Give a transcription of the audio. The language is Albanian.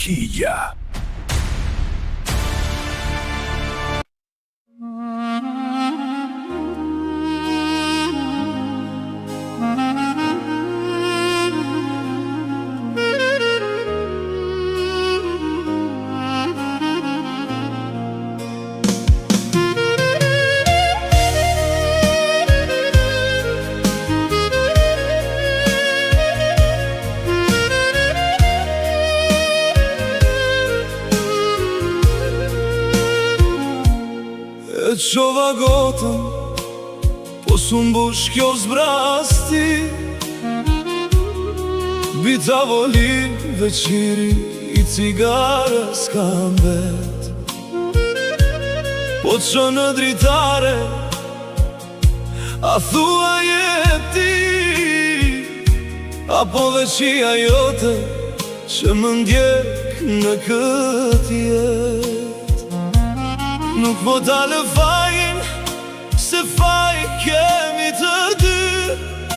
Hija. E qova gotën, po s'umbush kjo zbrasti. Bi tavolive qiri i cigarës ka mbet. Po që në dritare, a thua je ti, apo dhe qia jote që më ndjek në këtë jet. Nuk po talë fajin, se fajin